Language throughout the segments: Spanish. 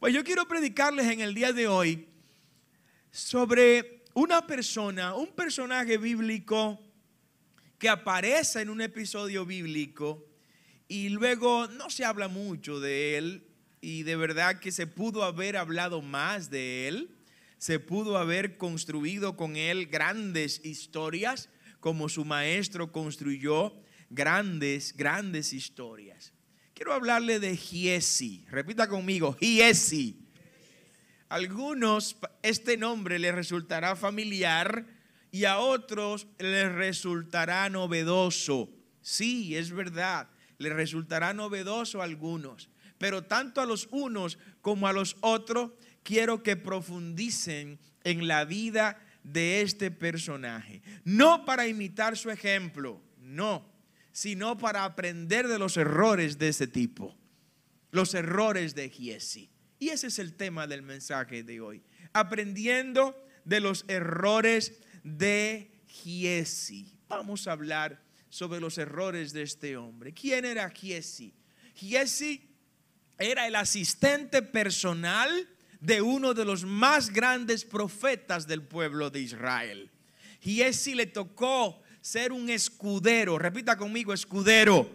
Pues yo quiero predicarles en el día de hoy sobre una persona, un personaje bíblico que aparece en un episodio bíblico y luego no se habla mucho de él, y de verdad que se pudo haber hablado más de él, se pudo haber construido con él grandes historias como su maestro construyó grandes historias. Quiero hablarle de Giezi. Repita conmigo, Giezi. Algunos este nombre les resultará familiar y a otros les resultará novedoso. Sí, es verdad, les resultará novedoso a algunos, pero tanto a los unos como a los otros quiero que profundicen en la vida de este personaje. No para imitar su ejemplo, no, sino para aprender de los errores de ese tipo, los errores de Giezi. Y ese es el tema del mensaje de hoy, aprendiendo de los errores de Giezi. Vamos a hablar sobre los errores de este hombre. ¿Quién era Giezi? Giezi era el asistente personal de uno de los más grandes profetas del pueblo de Israel. Giezi le tocó ser un escudero. Repita conmigo, escudero.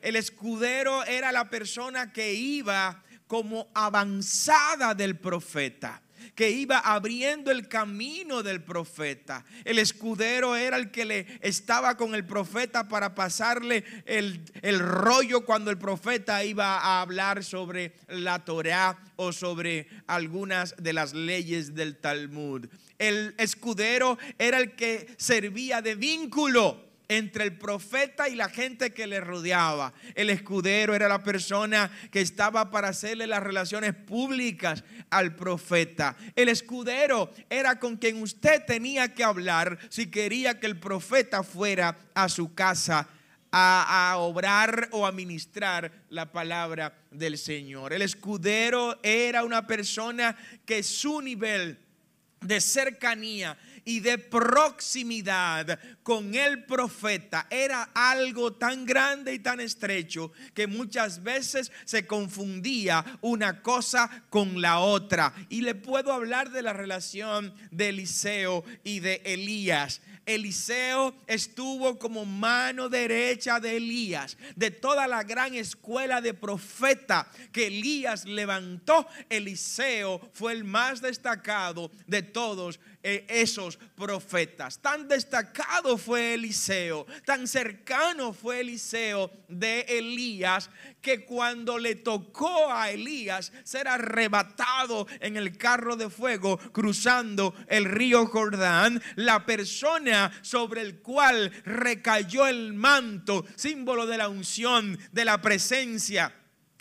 El escudero era la persona que iba como avanzada del profeta, que iba abriendo el camino del profeta. El escudero era el que le estaba con el profeta para pasarle el rollo cuando el profeta iba a hablar sobre la Torá o sobre algunas de las leyes del Talmud. El escudero era el que servía de vínculo entre el profeta y la gente que le rodeaba. El escudero era la persona que estaba para hacerle las relaciones públicas al profeta. El escudero era con quien usted tenía que hablar si quería que el profeta fuera a su casa a obrar o a ministrar la palabra del Señor. El escudero era una persona que su nivel de cercanía y de proximidad con el profeta era algo tan grande y tan estrecho que muchas veces se confundía una cosa con la otra. Y le puedo hablar de la relación de Eliseo y de Elías. Eliseo estuvo como mano derecha de Elías. De toda la gran escuela de profeta que Elías levantó, Eliseo fue el más destacado de todos esos profetas. Tan destacado fue Eliseo, tan cercano fue Eliseo de Elías, que cuando le tocó a Elías ser arrebatado en el carro de fuego cruzando el río Jordán, la persona sobre el cual recayó el manto, símbolo de la unción, de la presencia,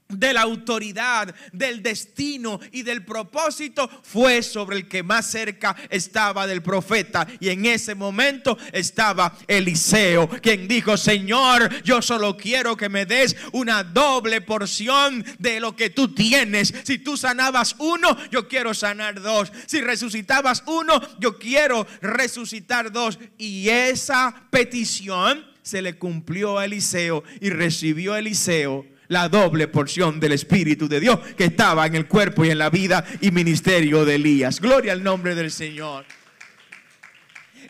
de la autoridad, del destino y del propósito, fue sobre el que más cerca estaba del profeta. Y en ese momento estaba Eliseo, quien dijo: Señor, yo solo quiero que me des una doble porción de lo que tú tienes. Si tú sanabas uno, yo quiero sanar dos. Si resucitabas uno, yo quiero resucitar dos. Y esa petición se le cumplió a Eliseo, y recibió Eliseo la doble porción del Espíritu de Dios que estaba en el cuerpo y en la vida y ministerio de Elías. Gloria al nombre del Señor.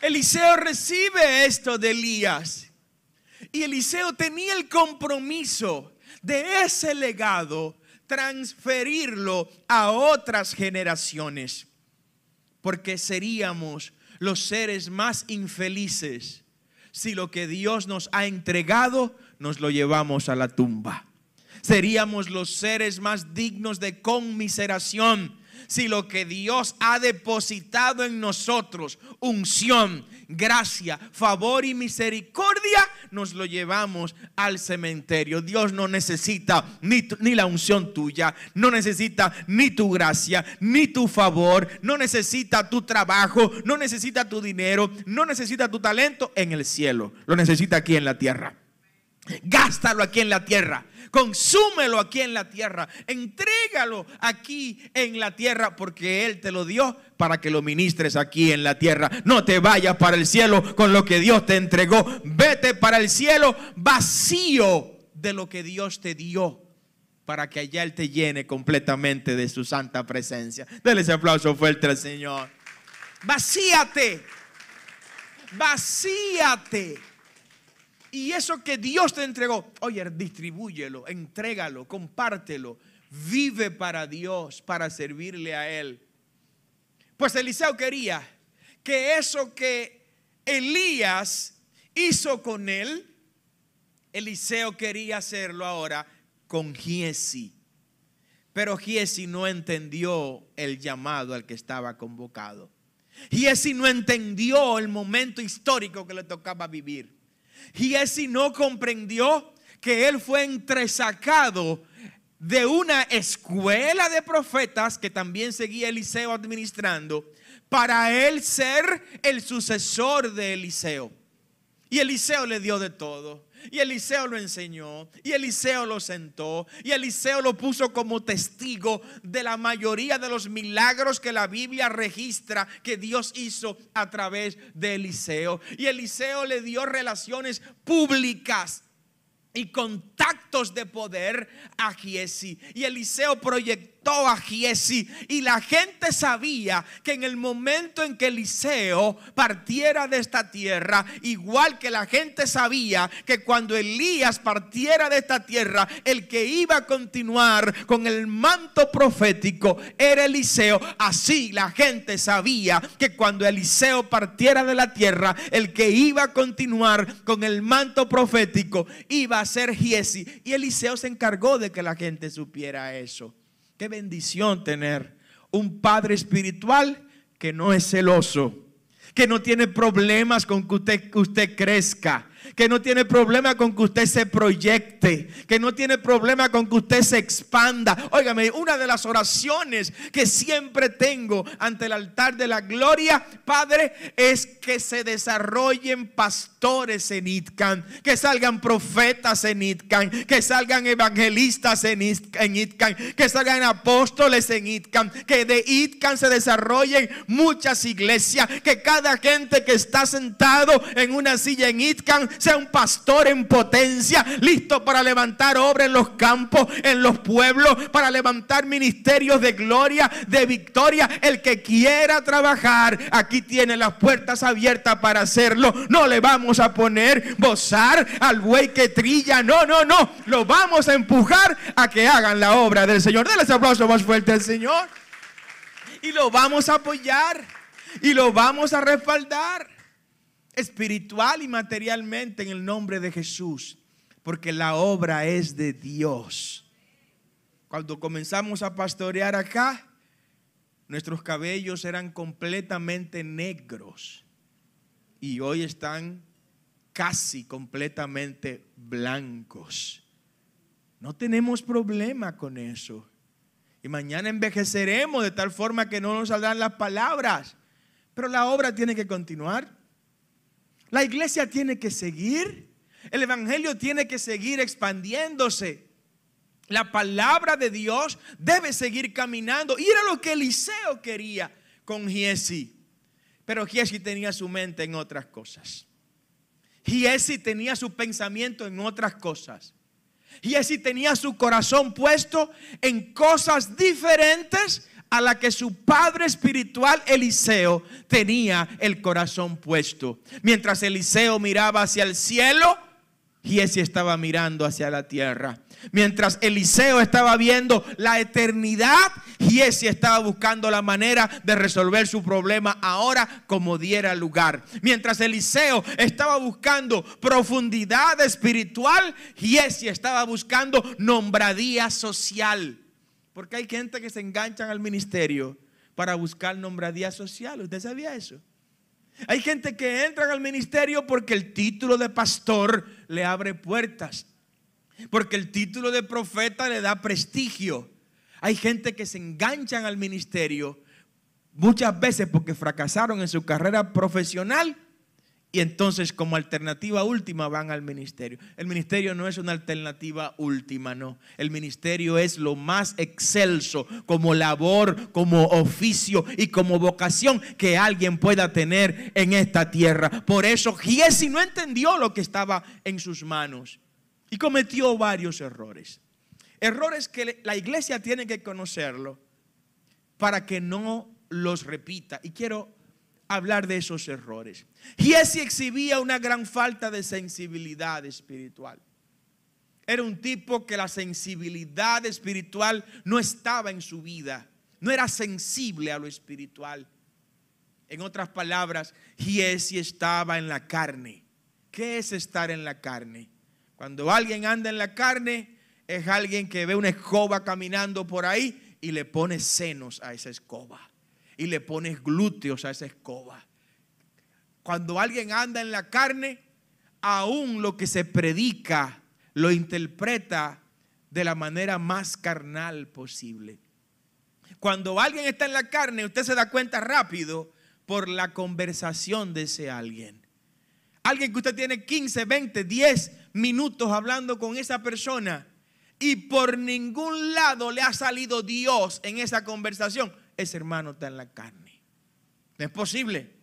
Eliseo recibe esto de Elías, y Eliseo tenía el compromiso de ese legado transferirlo a otras generaciones, porque seríamos los seres más infelices si lo que Dios nos ha entregado nos lo llevamos a la tumba. Seríamos los seres más dignos de conmiseración si lo que Dios ha depositado en nosotros, unción, gracia, favor y misericordia, nos lo llevamos al cementerio. Dios no necesita ni la unción tuya, no necesita ni tu gracia, ni tu favor, no necesita tu trabajo, no necesita tu dinero, no necesita tu talento en el cielo. Lo necesita aquí en la tierra. Gástalo aquí en la tierra, consúmelo aquí en la tierra, entrégalo aquí en la tierra, porque Él te lo dio para que lo ministres aquí en la tierra. No te vayas para el cielo con lo que Dios te entregó. Vete para el cielo vacío de lo que Dios te dio para que allá Él te llene completamente de su santa presencia. Dale ese aplauso fuerte al Señor. Vacíate. Vacíate. Y eso que Dios te entregó, oye, distribúyelo, entrégalo, compártelo. Vive para Dios, para servirle a Él. Pues Eliseo quería que eso que Elías hizo con él, Eliseo quería hacerlo ahora con Giezi. Pero Giezi no entendió el llamado al que estaba convocado. Giezi no entendió el momento histórico que le tocaba vivir. Giezi no comprendió que él fue entresacado de una escuela de profetas que también seguía Eliseo administrando, para él ser el sucesor de Eliseo. Y Eliseo le dio de todo. Y Eliseo lo enseñó, y Eliseo lo sentó, y Eliseo lo puso como testigo de la mayoría de los milagros que la Biblia registra que Dios hizo a través de Eliseo. Y Eliseo le dio relaciones públicas y contactos de poder a Giezi. Y Eliseo proyectó a Giezi, y la gente sabía que en el momento en que Eliseo partiera de esta tierra, igual que la gente sabía que cuando Elías partiera de esta tierra, el que iba a continuar con el manto profético era Eliseo. Así la gente sabía que cuando Eliseo partiera de la tierra, el que iba a continuar con el manto profético iba a ser Giezi. Y Eliseo se encargó de que la gente supiera eso. Qué bendición tener un padre espiritual que no es celoso, que no tiene problemas con que usted crezca, que no tiene problema con que usted se proyecte, que no tiene problema con que usted se expanda. Óigame, una de las oraciones que siempre tengo ante el altar de la gloria, Padre, es que se desarrollen pastores en Itcan, que salgan profetas en Itcan, que salgan evangelistas en Itcan, que salgan apóstoles en Itcan, que de Itcan se desarrollen muchas iglesias, que cada gente que está sentado en una silla en Itcan sea un pastor en potencia, listo para levantar obra en los campos, en los pueblos, para levantar ministerios de gloria, de victoria. El que quiera trabajar, aquí tiene las puertas abiertas para hacerlo. No le vamos a poner bozar al buey que trilla, no, lo vamos a empujar a que hagan la obra del Señor. Denle ese aplauso más fuerte al Señor. Y lo vamos a apoyar, y lo vamos a respaldar espiritual y materialmente en el nombre de Jesús, porque la obra es de Dios. Cuando comenzamos a pastorear acá, nuestros cabellos eran completamente negros y hoy están casi completamente blancos. No tenemos problema con eso. Y mañana envejeceremos de tal forma que no nos saldrán las palabras, pero la obra tiene que continuar. La iglesia tiene que seguir. El evangelio tiene que seguir expandiéndose. La palabra de Dios debe seguir caminando. Y era lo que Eliseo quería con Giezi. Pero Giezi tenía su mente en otras cosas. Giezi tenía su pensamiento en otras cosas. Giezi tenía su corazón puesto en cosas diferentes a la que su padre espiritual Eliseo tenía el corazón puesto. Mientras Eliseo miraba hacia el cielo, Giezi estaba mirando hacia la tierra. Mientras Eliseo estaba viendo la eternidad, Giezi estaba buscando la manera de resolver su problema ahora como diera lugar. Mientras Eliseo estaba buscando profundidad espiritual, Giezi estaba buscando nombradía social. Porque hay gente que se enganchan al ministerio para buscar nombradía social. ¿Usted sabía eso? Hay gente que entra al ministerio porque el título de pastor le abre puertas, porque el título de profeta le da prestigio. Hay gente que se enganchan al ministerio muchas veces porque fracasaron en su carrera profesional y entonces como alternativa última van al ministerio. El ministerio no es una alternativa última, no. El ministerio es lo más excelso como labor, como oficio y como vocación que alguien pueda tener en esta tierra. Por eso Giezi no entendió lo que estaba en sus manos y cometió varios errores. Errores que la iglesia tiene que conocerlo para que no los repita. Y quiero hablar de esos errores. Giezi exhibía una gran falta de sensibilidad espiritual. Era un tipo que la sensibilidad espiritual no estaba en su vida. No era sensible a lo espiritual. En otras palabras, Giezi estaba en la carne. ¿Qué es estar en la carne? Cuando alguien anda en la carne, es alguien que ve una escoba caminando por ahí y le pone senos a esa escoba. Y le pone glúteos a esa escoba. Cuando alguien anda en la carne, aún lo que se predica lo interpreta de la manera más carnal posible. Cuando alguien está en la carne, usted se da cuenta rápido por la conversación de ese alguien. Alguien que usted tiene 15, 20, 10 minutos hablando con esa persona y por ningún lado le ha salido Dios en esa conversación. Ese hermano está en la carne. No es posible.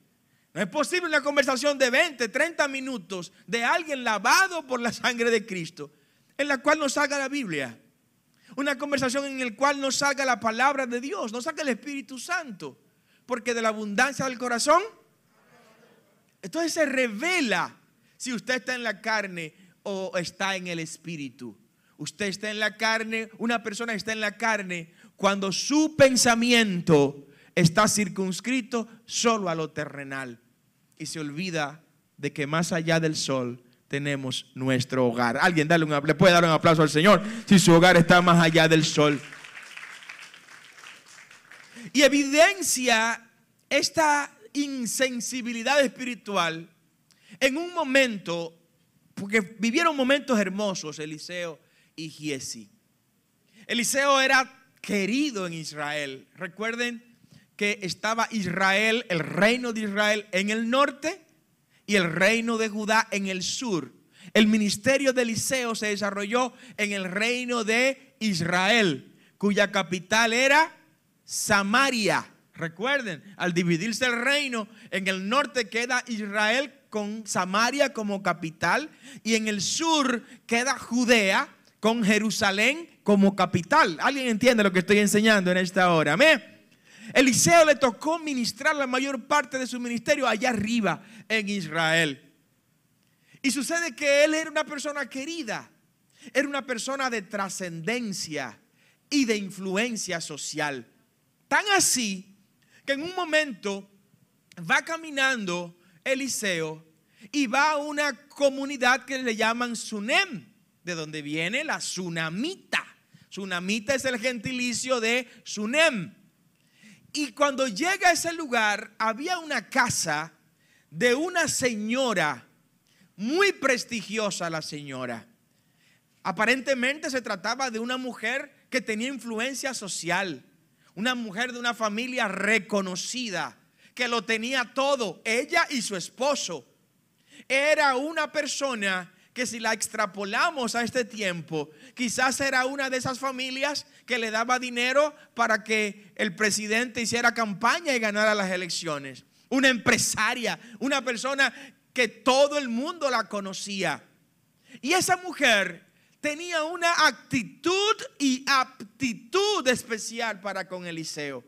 No es posible una conversación de 20, 30 minutos de alguien lavado por la sangre de Cristo, en la cual no salga la Biblia. Una conversación en la cual no salga la palabra de Dios, no salga el Espíritu Santo. Porque de la abundancia del corazón, entonces se revela si usted está en la carne o está en el Espíritu. Usted está en la carne, una persona está en la carne cuando su pensamiento está circunscrito solo a lo terrenal y se olvida de que más allá del sol tenemos nuestro hogar. Alguien le puede dar un aplauso al Señor si su hogar está más allá del sol. Y evidencia esta insensibilidad espiritual en un momento, porque vivieron momentos hermosos Eliseo y Giezi. Eliseo era querido en Israel. Recuerden que estaba Israel, el reino de Israel en el norte y el reino de Judá en el sur. El ministerio de Eliseo se desarrolló en el reino de Israel, cuya capital era Samaria. Recuerden, al dividirse el reino, en el norte queda Israel con Samaria como capital y en el sur queda Judea con Jerusalén como capital. ¿Alguien entiende lo que estoy enseñando en esta hora? Amén. Eliseo le tocó ministrar la mayor parte de su ministerio allá arriba en Israel. Y sucede que él era una persona querida, era una persona de trascendencia y de influencia social. Tan así que en un momento va caminando Eliseo y va a una comunidad que le llaman Sunem, de donde viene la Sunamita. Sunamita es el gentilicio de Sunem. Y cuando llega a ese lugar, había una casa de una señora, muy prestigiosa la señora. Aparentemente se trataba de una mujer que tenía influencia social, una mujer de una familia reconocida, que lo tenía todo, ella y su esposo. Era una persona que si la extrapolamos a este tiempo, quizás era una de esas familias que le daba dinero para que el presidente hiciera campaña y ganara las elecciones. Una empresaria, una persona que todo el mundo la conocía. Y esa mujer tenía una actitud y aptitud especial para con Eliseo.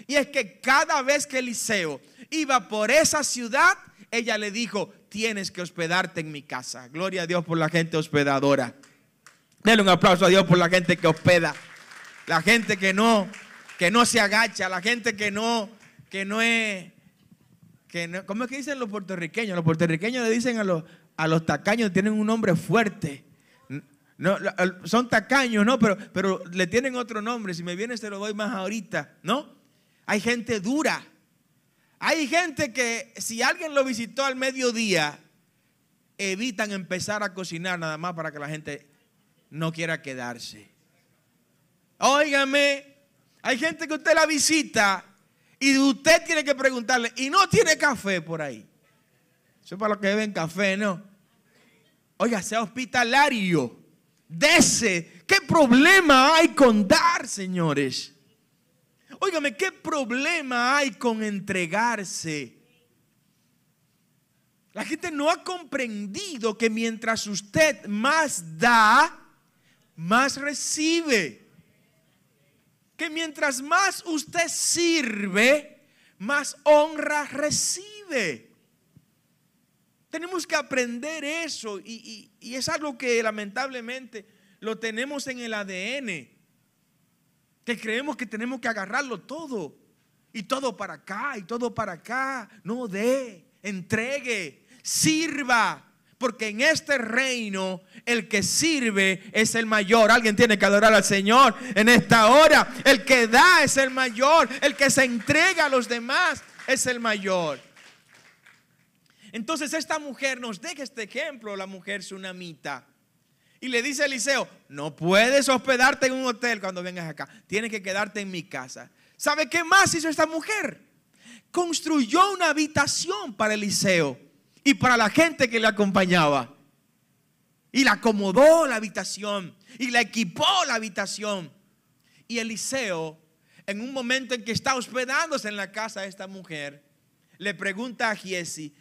Y es que cada vez que Eliseo iba por esa ciudad, ella le dijo: tienes que hospedarte en mi casa. Gloria a Dios por la gente hospedadora. Denle un aplauso a Dios por la gente que hospeda. La gente que no se agacha. La gente que no es. ¿Cómo es que dicen los puertorriqueños? Los puertorriqueños le dicen a los tacaños, tienen un nombre fuerte. No, son tacaños, ¿no? Pero le tienen otro nombre. Si me viene se lo doy más ahorita, ¿no? Hay gente dura. Hay gente que si alguien lo visitó al mediodía, evitan empezar a cocinar nada más para que la gente no quiera quedarse. Óigame, hay gente que usted la visita y usted tiene que preguntarle, ¿y no tiene café por ahí? Eso es para los que beben café, ¿no? Oiga, sea hospitalario. Dese. ¿Qué problema hay con dar, señores? Óigame, ¿qué problema hay con entregarse? La gente no ha comprendido que mientras usted más da, más recibe. Que mientras más usted sirve, más honra recibe. Tenemos que aprender eso y es algo que lamentablemente lo tenemos en el ADN. Que creemos que tenemos que agarrarlo todo. Y todo para acá, y todo para acá. No dé, entregue, sirva. Porque en este reino el que sirve es el mayor. Alguien tiene que adorar al Señor en esta hora. El que da es el mayor. El que se entrega a los demás es el mayor. Entonces esta mujer nos deja este ejemplo, la mujer sunamita. Y le dice a Eliseo, no puedes hospedarte en un hotel cuando vengas acá. Tienes que quedarte en mi casa. ¿Sabe qué más hizo esta mujer? Construyó una habitación para Eliseo y para la gente que le acompañaba. Y la acomodó la habitación y la equipó la habitación. Y Eliseo, en un momento en que está hospedándose en la casa de esta mujer, le pregunta a Giesi,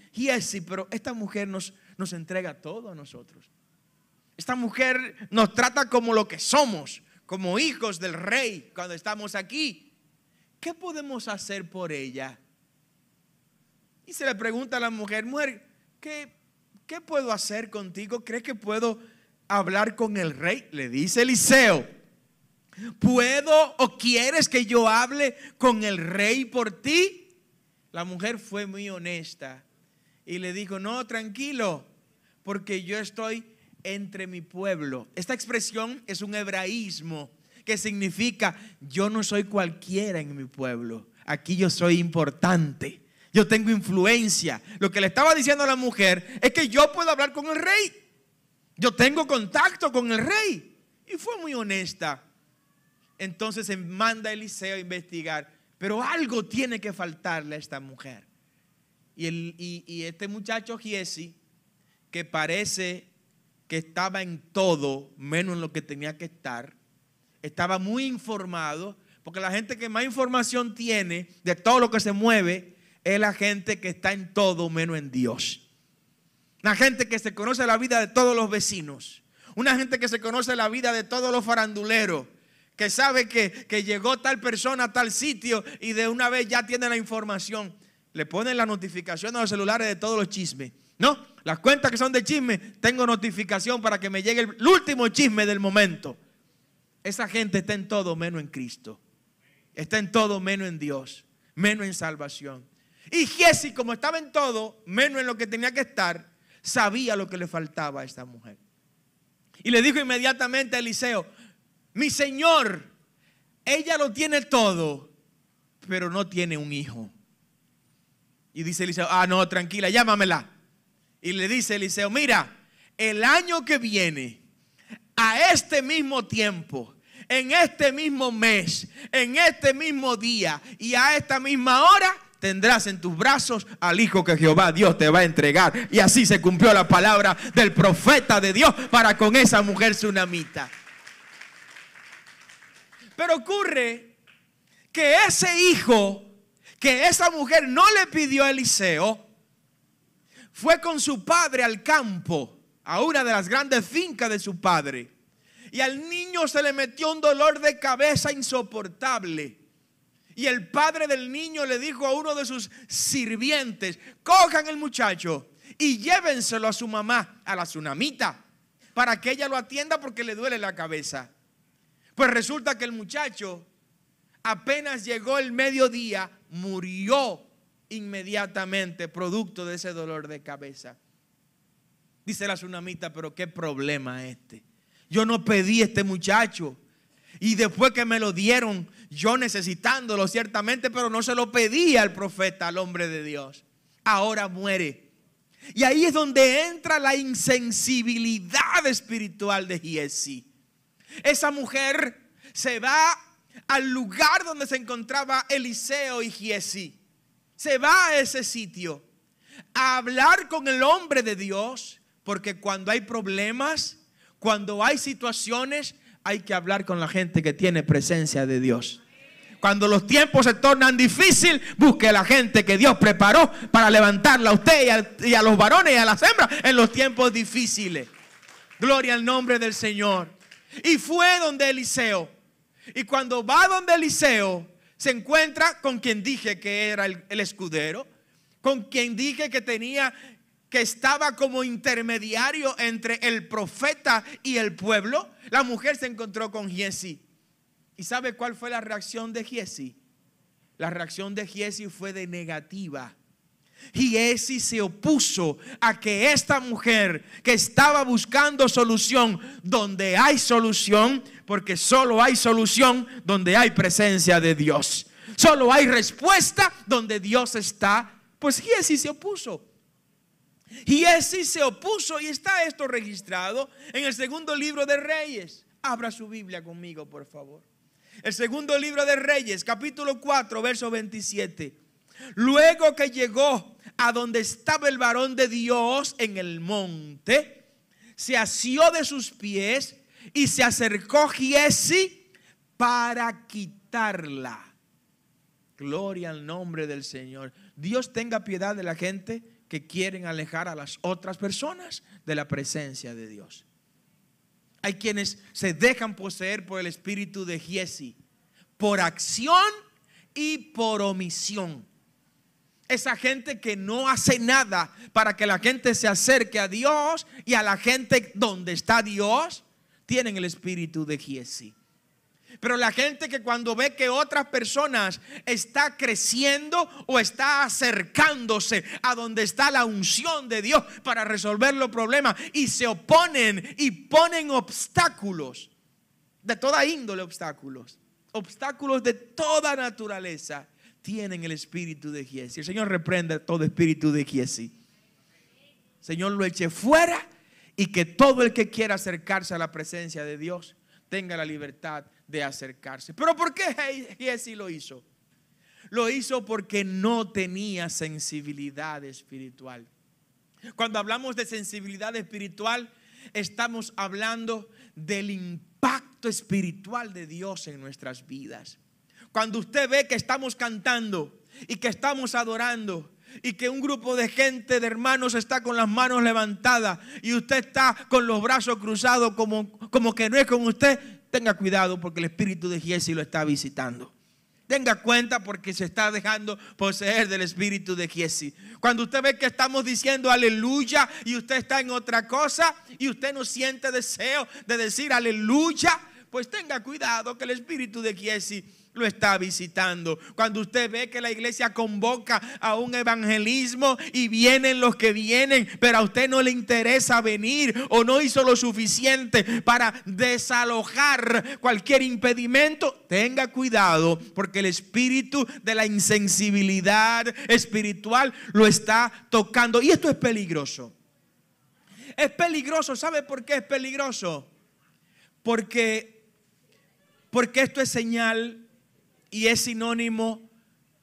pero esta mujer nos entrega todo a nosotros. Esta mujer nos trata como lo que somos, como hijos del rey cuando estamos aquí. ¿Qué podemos hacer por ella? Y se le pregunta a la mujer, ¿qué puedo hacer contigo? ¿Crees que puedo hablar con el rey? Le dice Eliseo, ¿puedo o quieres que yo hable con el rey por ti? La mujer fue muy honesta y le dijo, no, tranquilo, porque yo estoy entre mi pueblo. Esta expresión es un hebraísmo que significa, yo no soy cualquiera en mi pueblo. Aquí yo soy importante. Yo tengo influencia. Lo que le estaba diciendo a la mujer es que yo puedo hablar con el rey. Yo tengo contacto con el rey. Y fue muy honesta. Entonces se manda a Eliseo a investigar. Pero algo tiene que faltarle a esta mujer. Y este muchacho Giesi, que parece que estaba en todo menos en lo que tenía que estar, estaba muy informado, porque la gente que más información tiene de todo lo que se mueve es la gente que está en todo menos en Dios. La gente que se conoce la vida de todos los vecinos, una gente que se conoce la vida de todos los faranduleros, que sabe que llegó tal persona a tal sitio y de una vez ya tiene la información. Le ponen la notificación a los celulares de todos los chismes. No, las cuentas que son de chisme, tengo notificación para que me llegue el último chisme del momento. Esa gente está en todo menos en Cristo. Está en todo menos en Dios, menos en salvación. Y Giesi, como estaba en todo menos en lo que tenía que estar, sabía lo que le faltaba a esta mujer. Y le dijo inmediatamente a Eliseo, mi señor, ella lo tiene todo, pero no tiene un hijo. Y dice Eliseo, no, tranquila, llámamela. Y le dice Eliseo, mira, el año que viene, a este mismo tiempo, en este mismo mes, en este mismo día y a esta misma hora, tendrás en tus brazos al hijo que Jehová Dios te va a entregar. Y así se cumplió la palabra del profeta de Dios para con esa mujer sunamita. Pero ocurre que ese hijo que esa mujer no le pidió a Eliseo, fue con su padre al campo, a una de las grandes fincas de su padre. Y al niño se le metió un dolor de cabeza insoportable. Y el padre del niño le dijo a uno de sus sirvientes, cojan el muchacho y llévenselo a su mamá, a la sunamita, para que ella lo atienda porque le duele la cabeza. Pues resulta que el muchacho, apenas llegó el mediodía, murió inmediatamente producto de ese dolor de cabeza. Dice la sunamita, pero qué problema este. Yo no pedí este muchacho y después que me lo dieron, yo necesitándolo ciertamente, pero no se lo pedí al profeta, al hombre de Dios. Ahora muere. Y ahí es donde entra la insensibilidad espiritual de Giesi. Esa mujer se va al lugar donde se encontraba Eliseo y Giesi. Se va a ese sitio a hablar con el hombre de Dios, porque cuando hay problemas, cuando hay situaciones, hay que hablar con la gente que tiene presencia de Dios. Cuando los tiempos se tornan difíciles, busque a la gente que Dios preparó para levantarla a usted y a los varones y a las hembras en los tiempos difíciles. Gloria al nombre del Señor. Y fue donde Eliseo. Y cuando va donde Eliseo, se encuentra con quien dije que era el escudero, con quien dije que estaba como intermediario entre el profeta y el pueblo. La mujer se encontró con Giezi. ¿Y sabe cuál fue la reacción de Giezi? La reacción de Giezi fue de negativa. Giezi se opuso a que esta mujer que estaba buscando solución donde hay solución, porque solo hay solución donde hay presencia de Dios. Solo hay respuesta donde Dios está. Pues Giezi se opuso. Giezi se opuso y está esto registrado en el segundo libro de Reyes. Abra su Biblia conmigo, por favor. El segundo libro de Reyes, capítulo 4, verso 27. Luego que llegó a donde estaba el varón de Dios en el monte, se asió de sus pies y se acercó Giezi para quitarla. Gloria al nombre del Señor. Dios tenga piedad de la gente que quieren alejar a las otras personas de la presencia de Dios. Hay quienes se dejan poseer por el espíritu de Giezi, por acción y por omisión. Esa gente que no hace nada para que la gente se acerque a Dios y a la gente donde está Dios, tienen el espíritu de Giezi. Pero la gente que cuando ve que otras personas está creciendo o está acercándose a donde está la unción de Dios para resolver los problemas y se oponen y ponen obstáculos de toda índole, obstáculos de toda naturaleza, tienen el espíritu de Giezi. El Señor reprende todo espíritu de Giezi. El Señor lo eche fuera y que todo el que quiera acercarse a la presencia de Dios tenga la libertad de acercarse. ¿Pero por qué Giezi lo hizo? Lo hizo porque no tenía sensibilidad espiritual. Cuando hablamos de sensibilidad espiritual, estamos hablando del impacto espiritual de Dios en nuestras vidas. Cuando usted ve que estamos cantando y que estamos adorando y que un grupo de gente, de hermanos, está con las manos levantadas y usted está con los brazos cruzados como que no es con usted, tenga cuidado porque el espíritu de Giezi lo está visitando. Tenga cuenta porque se está dejando poseer del espíritu de Giezi. Cuando usted ve que estamos diciendo aleluya y usted está en otra cosa y usted no siente deseo de decir aleluya, pues tenga cuidado que el espíritu de Giezi lo está visitando. Cuando usted ve que la iglesia convoca a un evangelismo y vienen los que vienen, pero a usted no le interesa venir o no hizo lo suficiente para desalojar cualquier impedimento, tenga cuidado porque el espíritu de la insensibilidad espiritual lo está tocando. Y esto es peligroso. Es peligroso. ¿Sabe por qué es peligroso? Porque esto es señal y es sinónimo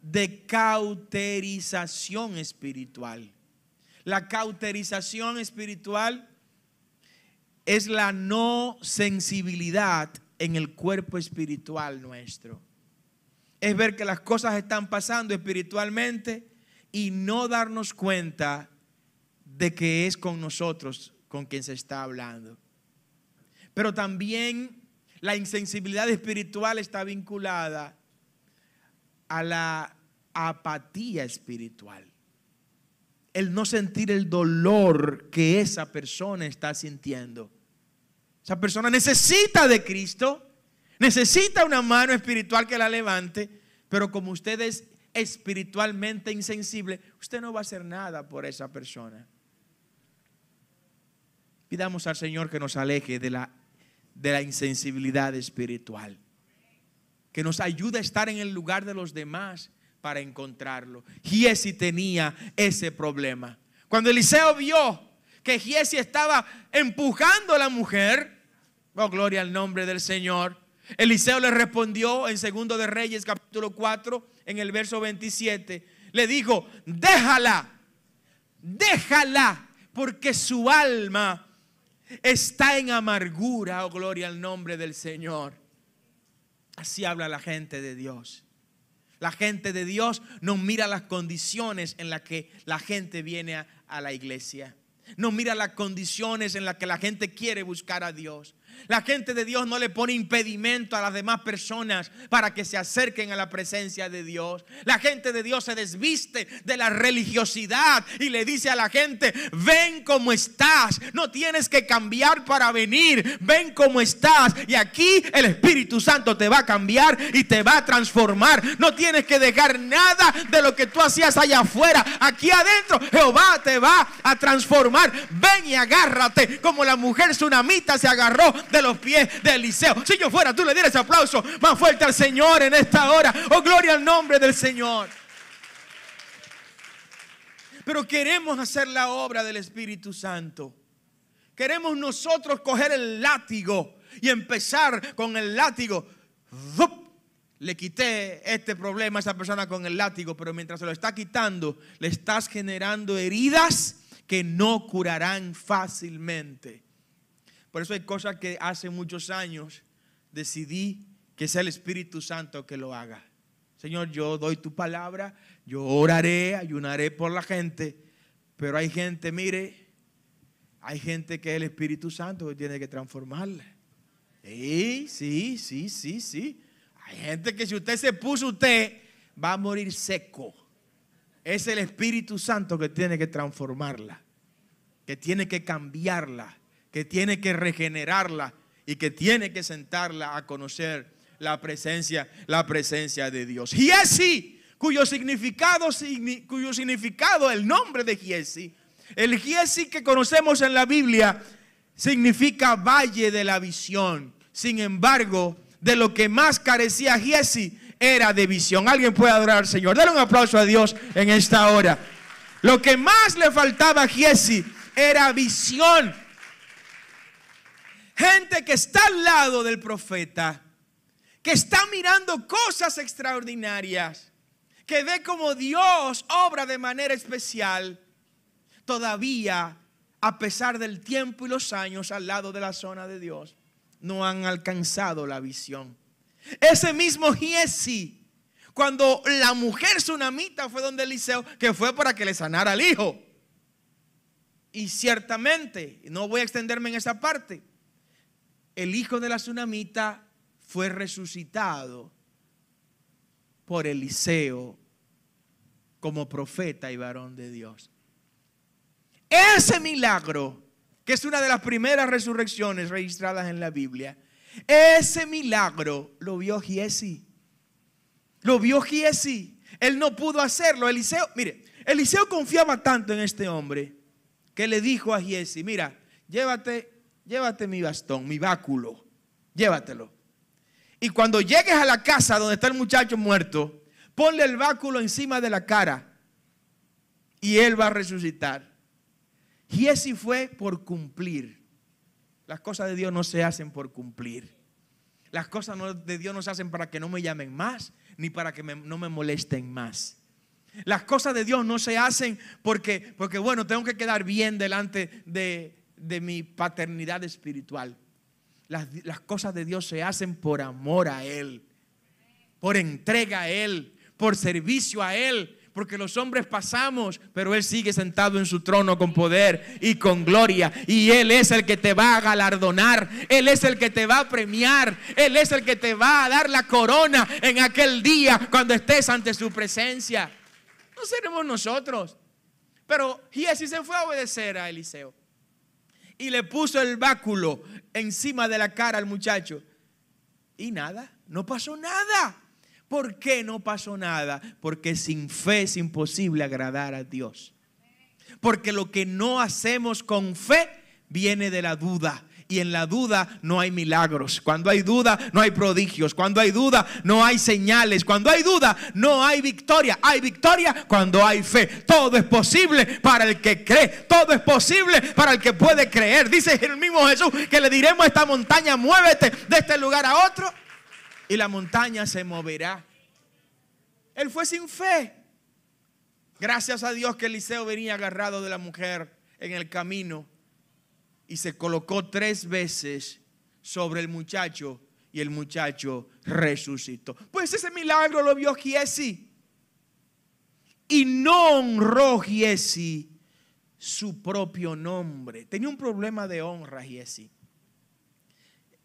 de cauterización espiritual. La cauterización espiritual es la no sensibilidad en el cuerpo espiritual nuestro. Es ver que las cosas están pasando espiritualmente y no darnos cuenta de que es con nosotros con quien se está hablando. Pero también la insensibilidad espiritual está vinculada a la apatía espiritual. El no sentir el dolor que esa persona está sintiendo. Esa persona necesita de Cristo, necesita una mano espiritual que la levante, pero como usted es espiritualmente insensible, usted no va a hacer nada por esa persona. Pidamos al Señor que nos aleje de la insensibilidad espiritual, que nos ayude a estar en el lugar de los demás para encontrarlo. Giezi tenía ese problema. Cuando Eliseo vio que Giezi estaba empujando a la mujer, oh gloria al nombre del Señor, Eliseo le respondió en 2 de Reyes capítulo 4 en el verso 27, le dijo: déjala porque su alma está en amargura, oh gloria al nombre del Señor. Así habla la gente de Dios. La gente de Dios no mira las condiciones en las que la gente viene a la iglesia. No mira las condiciones en las que la gente quiere buscar a Dios. La gente de Dios no le pone impedimento a las demás personas para que se acerquen a la presencia de Dios. La gente de Dios se desviste de la religiosidad y le dice a la gente: ven como estás, no tienes que cambiar para venir, ven como estás. Y aquí el Espíritu Santo te va a cambiar y te va a transformar. No tienes que dejar nada de lo que tú hacías allá afuera. Aquí adentro Jehová te va a transformar. Ven y agárrate como la mujer sunamita se agarró de los pies de Eliseo. Si yo fuera, tú le dieras aplauso más fuerte al Señor en esta hora. Oh, gloria al nombre del Señor. Pero queremos hacer la obra del Espíritu Santo. Queremos nosotros coger el látigo y empezar con el látigo. ¡Zup! Le quité este problema a esa persona con el látigo, pero mientras se lo está quitando, le estás generando heridas que no curarán fácilmente. Por eso hay cosas que hace muchos años decidí que sea el Espíritu Santo que lo haga. Señor, yo doy tu palabra, yo oraré, ayunaré por la gente, pero hay gente, mire, hay gente que es el Espíritu Santo que tiene que transformarla. Sí. Hay gente que si usted se puso, usted va a morir seco. Es el Espíritu Santo que tiene que transformarla, que tiene que cambiarla, que tiene que regenerarla y que tiene que sentarla a conocer la presencia de Dios. Giezi, cuyo significado, el nombre de Giezi, el Giezi que conocemos en la Biblia significa valle de la visión. Sin embargo, de lo que más carecía Giezi era de visión. Alguien puede adorar al Señor. Dale un aplauso a Dios en esta hora. Lo que más le faltaba a Giezi era visión. Gente que está al lado del profeta, que está mirando cosas extraordinarias, que ve como Dios obra de manera especial, todavía, a pesar del tiempo y los años al lado de la zona de Dios, no han alcanzado la visión. Ese mismo Giezi, cuando la mujer sunamita fue donde Eliseo, que fue para que le sanara al hijo. Y ciertamente, no voy a extenderme en esa parte, el hijo de la sunamita fue resucitado por Eliseo como profeta y varón de Dios. Ese milagro, que es una de las primeras resurrecciones registradas en la Biblia, ese milagro lo vio Giezi. Lo vio Giezi. Él no pudo hacerlo. Eliseo confiaba tanto en este hombre que le dijo a Giezi: mira, llévate mi bastón, mi báculo, llévatelo. Y cuando llegues a la casa donde está el muchacho muerto, ponle el báculo encima de la cara y él va a resucitar. Giezi fue por cumplir. Las cosas de Dios no se hacen por cumplir. Las cosas de Dios no se hacen para que no me llamen más, ni para que no me molesten más. Las cosas de Dios no se hacen porque bueno, tengo que quedar bien delante de mi paternidad espiritual. Las cosas de Dios se hacen por amor a Él, por entrega a Él, por servicio a Él. Porque los hombres pasamos, pero Él sigue sentado en su trono con poder y con gloria. Y Él es el que te va a galardonar. Él es el que te va a premiar. Él es el que te va a dar la corona en aquel día cuando estés ante su presencia. No seremos nosotros. Pero Giezi se fue a obedecer a Eliseo y le puso el báculo encima de la cara al muchacho. Y nada, no pasó nada. ¿Por qué no pasó nada? Porque sin fe es imposible agradar a Dios. Porque lo que no hacemos con fe viene de la duda. Y en la duda no hay milagros. Cuando hay duda no hay prodigios. Cuando hay duda no hay señales. Cuando hay duda no hay victoria. Hay victoria cuando hay fe. Todo es posible para el que cree. Todo es posible para el que puede creer. Dice el mismo Jesús que le diremos a esta montaña: muévete de este lugar a otro, y la montaña se moverá. Él fue sin fe. Gracias a Dios que Eliseo venía agarrado de la mujer en el camino y se colocó 3 veces sobre el muchacho y el muchacho resucitó. Pues ese milagro lo vio Giezi y no honró Giezi su propio nombre. Tenía un problema de honra Giezi.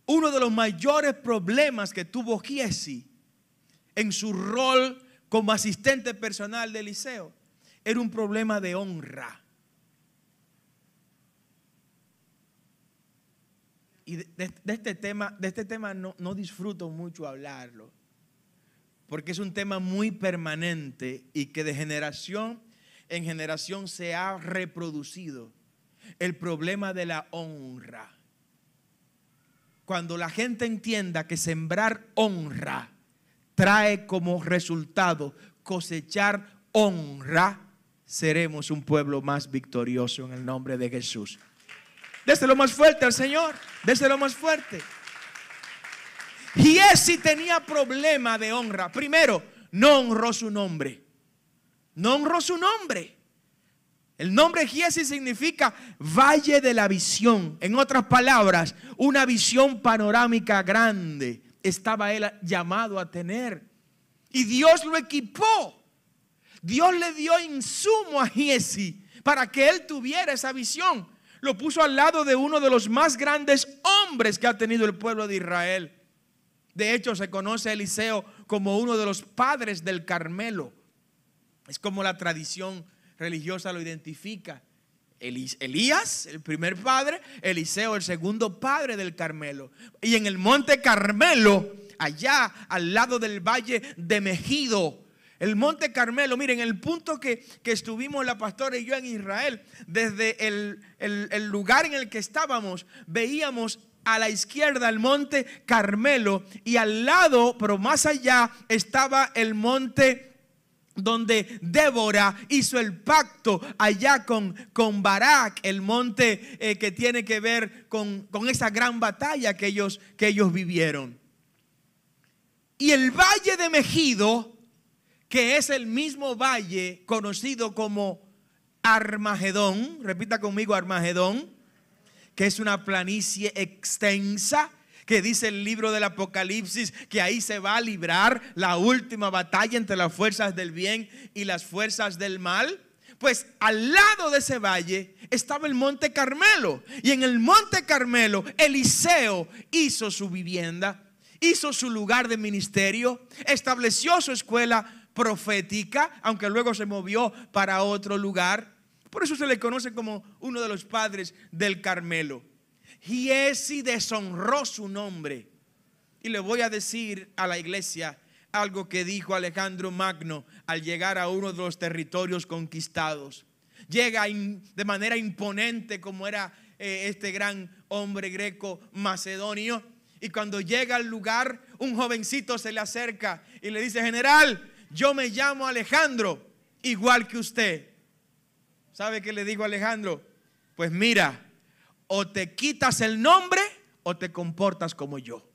uno de los mayores problemas que tuvo Giezi en su rol como asistente personal de Eliseo era un problema de honra. Y de este tema no disfruto mucho hablarlo, porque es un tema muy permanente y que de generación en generación se ha reproducido. El problema de la honra. Cuando la gente entienda que sembrar honra trae como resultado cosechar honra, seremos un pueblo más victorioso en el nombre de Jesús. Déselo más fuerte al Señor. Déselo más fuerte. Giezi tenía problema de honra. Primero, no honró su nombre. No honró su nombre. El nombre Giezi significa valle de la visión. En otras palabras, una visión panorámica grande estaba él llamado a tener. Y Dios lo equipó. Dios le dio insumo a Giezi para que él tuviera esa visión. Lo puso al lado de uno de los más grandes hombres que ha tenido el pueblo de Israel. De hecho, se conoce a Eliseo como uno de los padres del Carmelo. Es como la tradición religiosa lo identifica. Elías, el primer padre; Eliseo, el segundo padre del Carmelo. Y en el monte Carmelo, allá al lado del valle de Megido, el monte Carmelo, miren, el punto que estuvimos la pastora y yo en Israel, desde el lugar en el que estábamos, veíamos a la izquierda el monte Carmelo, y al lado, pero más allá, estaba el monte donde Débora hizo el pacto allá con Barak, el monte que tiene que ver con esa gran batalla que ellos vivieron. Y el valle de Megido, que es el mismo valle conocido como Armagedón, repita conmigo, Armagedón, que es una planicie extensa, que dice el libro del Apocalipsis que ahí se va a librar la última batalla entre las fuerzas del bien y las fuerzas del mal. Pues al lado de ese valle estaba el monte Carmelo, y en el monte Carmelo Eliseo hizo su vivienda, hizo su lugar de ministerio, estableció su escuela profética, aunque luego se movió para otro lugar. Por eso se le conoce como uno de los padres del Carmelo. Giezi deshonró su nombre. Y le voy a decir a la iglesia algo que dijo Alejandro Magno al llegar a uno de los territorios conquistados. Llega de manera imponente, como era este gran hombre greco macedonio. Y cuando llega al lugar, un jovencito se le acerca y le dice: general, yo me llamo Alejandro, igual que usted. ¿Sabe qué le dijo Alejandro? Pues mira, o te quitas el nombre o te comportas como yo.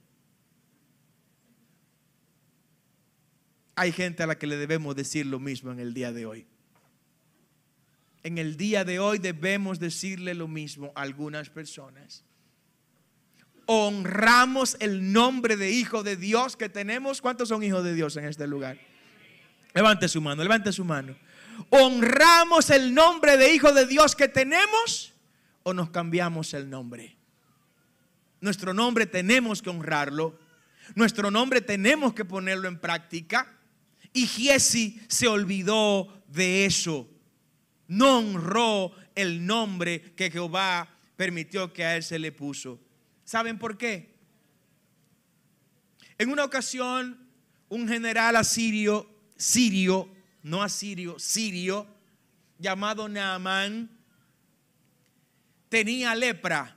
Hay gente a la que le debemos decir lo mismo en el día de hoy. En el día de hoy debemos decirle lo mismo a algunas personas. Honramos el nombre de hijo de Dios que tenemos. ¿Cuántos son hijos de Dios en este lugar? Levante su mano, levante su mano. ¿Honramos el nombre de hijo de Dios que tenemos o nos cambiamos el nombre? Nuestro nombre tenemos que honrarlo. Nuestro nombre tenemos que ponerlo en práctica. Y Giezi se olvidó de eso. No honró el nombre que Jehová permitió que a él se le puso. ¿Saben por qué? En una ocasión, un general sirio, llamado Naamán, tenía lepra.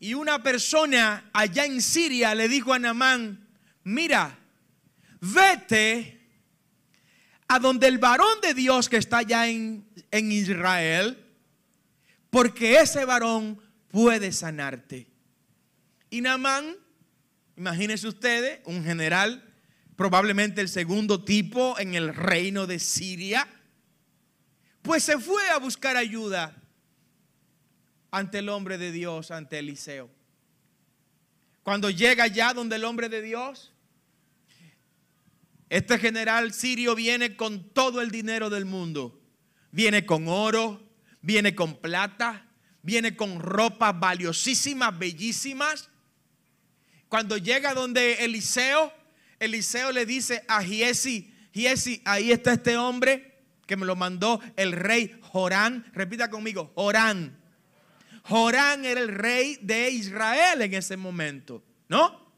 Y una persona allá en Siria le dijo a Naamán: mira, vete a donde el varón de Dios que está allá en Israel, porque ese varón puede sanarte. Y Naamán, imagínense ustedes, un general, probablemente el segundo tipo en el reino de Siria, pues se fue a buscar ayuda ante el hombre de Dios, ante Eliseo. Cuando llega allá donde el hombre de Dios, este general sirio viene con todo el dinero del mundo. Viene con oro, viene con plata, viene con ropas valiosísimas, bellísimas. Cuando llega donde Eliseo, Eliseo le dice a Giesi, Giesi, ahí está este hombre que me lo mandó el rey Joram. Repita conmigo, Joram. Joram era el rey de Israel en ese momento, ¿no?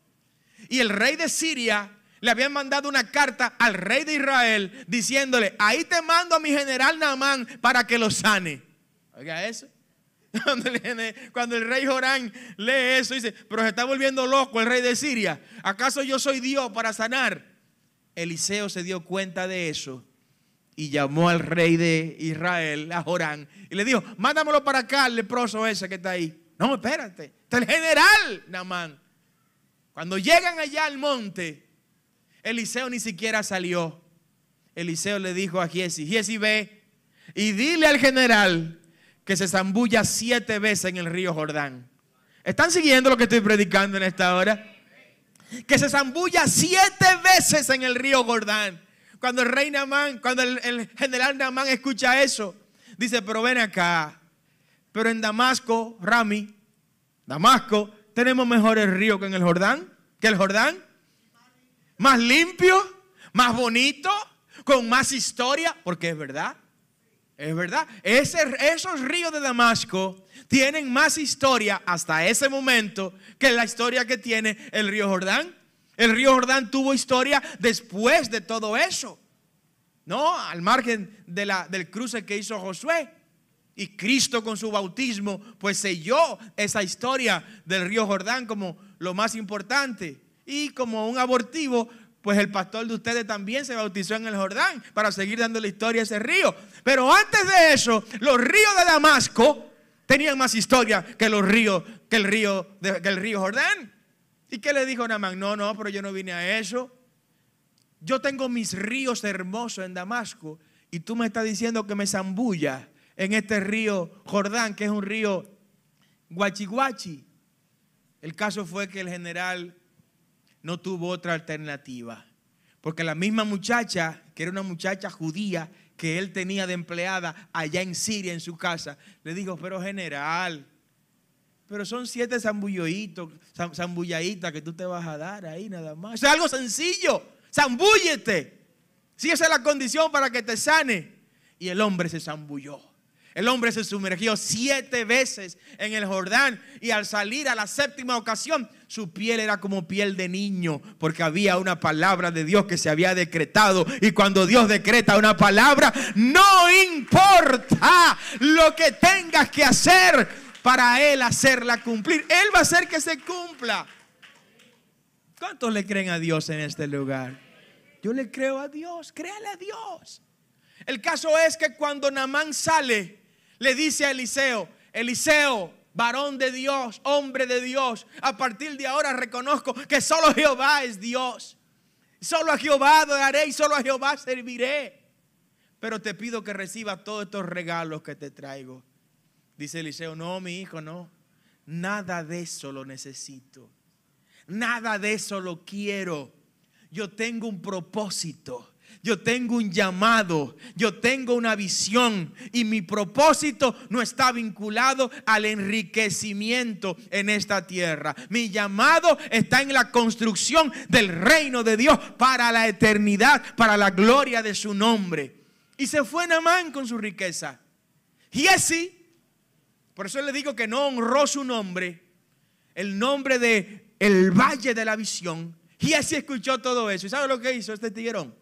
Y el rey de Siria le habían mandado una carta al rey de Israel diciéndole, ahí te mando a mi general Naamán para que lo sane. Oiga eso. Cuando el rey Joram lee eso, dice, pero se está volviendo loco el rey de Siria. ¿Acaso yo soy Dios para sanar? Eliseo se dio cuenta de eso y llamó al rey de Israel, a Joram, y le dijo, mándamelo para acá, el leproso ese que está ahí. No, espérate, está el general Naamán. Cuando llegan allá al monte, Eliseo ni siquiera salió. Eliseo le dijo a Giesi, Giesi, ve y dile al general que se zambulla 7 veces en el río Jordán. ¿Están siguiendo lo que estoy predicando en esta hora? Que se zambulla 7 veces en el río Jordán. Cuando el rey Naamán, cuando el general Naamán escucha eso, dice, pero ven acá, pero en Damasco, Rami, Damasco, tenemos mejores ríos que en el Jordán, que el Jordán. Más limpio, más bonito, con más historia, porque es verdad. Es verdad, esos ríos de Damasco tienen más historia hasta ese momento que la historia que tiene el río Jordán. El río Jordán tuvo historia después de todo eso, ¿no? Al margen del cruce que hizo Josué. Y Cristo con su bautismo pues selló esa historia del río Jordán como lo más importante. Y como un abortivo, pues el pastor de ustedes también se bautizó en el Jordán para seguir dando la historia a ese río. Pero antes de eso, los ríos de Damasco tenían más historia que el río Jordán. ¿Y qué le dijo Naamán? No, pero yo no vine a eso. Yo tengo mis ríos hermosos en Damasco y tú me estás diciendo que me zambulla en este río Jordán, que es un río guachi. El caso fue que el general no tuvo otra alternativa, porque la misma muchacha, que era una muchacha judía que él tenía de empleada allá en Siria en su casa, le dijo, pero general, pero son 7 zambulladitas que tú te vas a dar ahí nada más. Eso es algo sencillo, zambúllete, si esa es la condición para que te sane. Y el hombre se zambulló. El hombre se sumergió 7 veces en el Jordán y al salir a la 7ª ocasión, su piel era como piel de niño, porque había una palabra de Dios que se había decretado. Y cuando Dios decreta una palabra, no importa lo que tengas que hacer para Él hacerla cumplir. Él va a hacer que se cumpla. ¿Cuántos le creen a Dios en este lugar? Yo le creo a Dios, créale a Dios. El caso es que cuando Naamán sale, le dice a Eliseo, Eliseo, varón de Dios, hombre de Dios, a partir de ahora reconozco que solo Jehová es Dios. Solo a Jehová adoraré y solo a Jehová serviré. Pero te pido que recibas todos estos regalos que te traigo. Dice Eliseo, no, mi hijo, no. Nada de eso lo necesito. Nada de eso lo quiero. Yo tengo un propósito. Yo tengo un llamado, yo tengo una visión y mi propósito no está vinculado al enriquecimiento en esta tierra. Mi llamado está en la construcción del reino de Dios para la eternidad, para la gloria de su nombre. Y se fue Naamán con su riqueza. Giesi, por eso le digo que no honró su nombre, el nombre de el Valle de la Visión. Giesi escuchó todo eso. ¿Y sabe lo que hizo este tiguerón?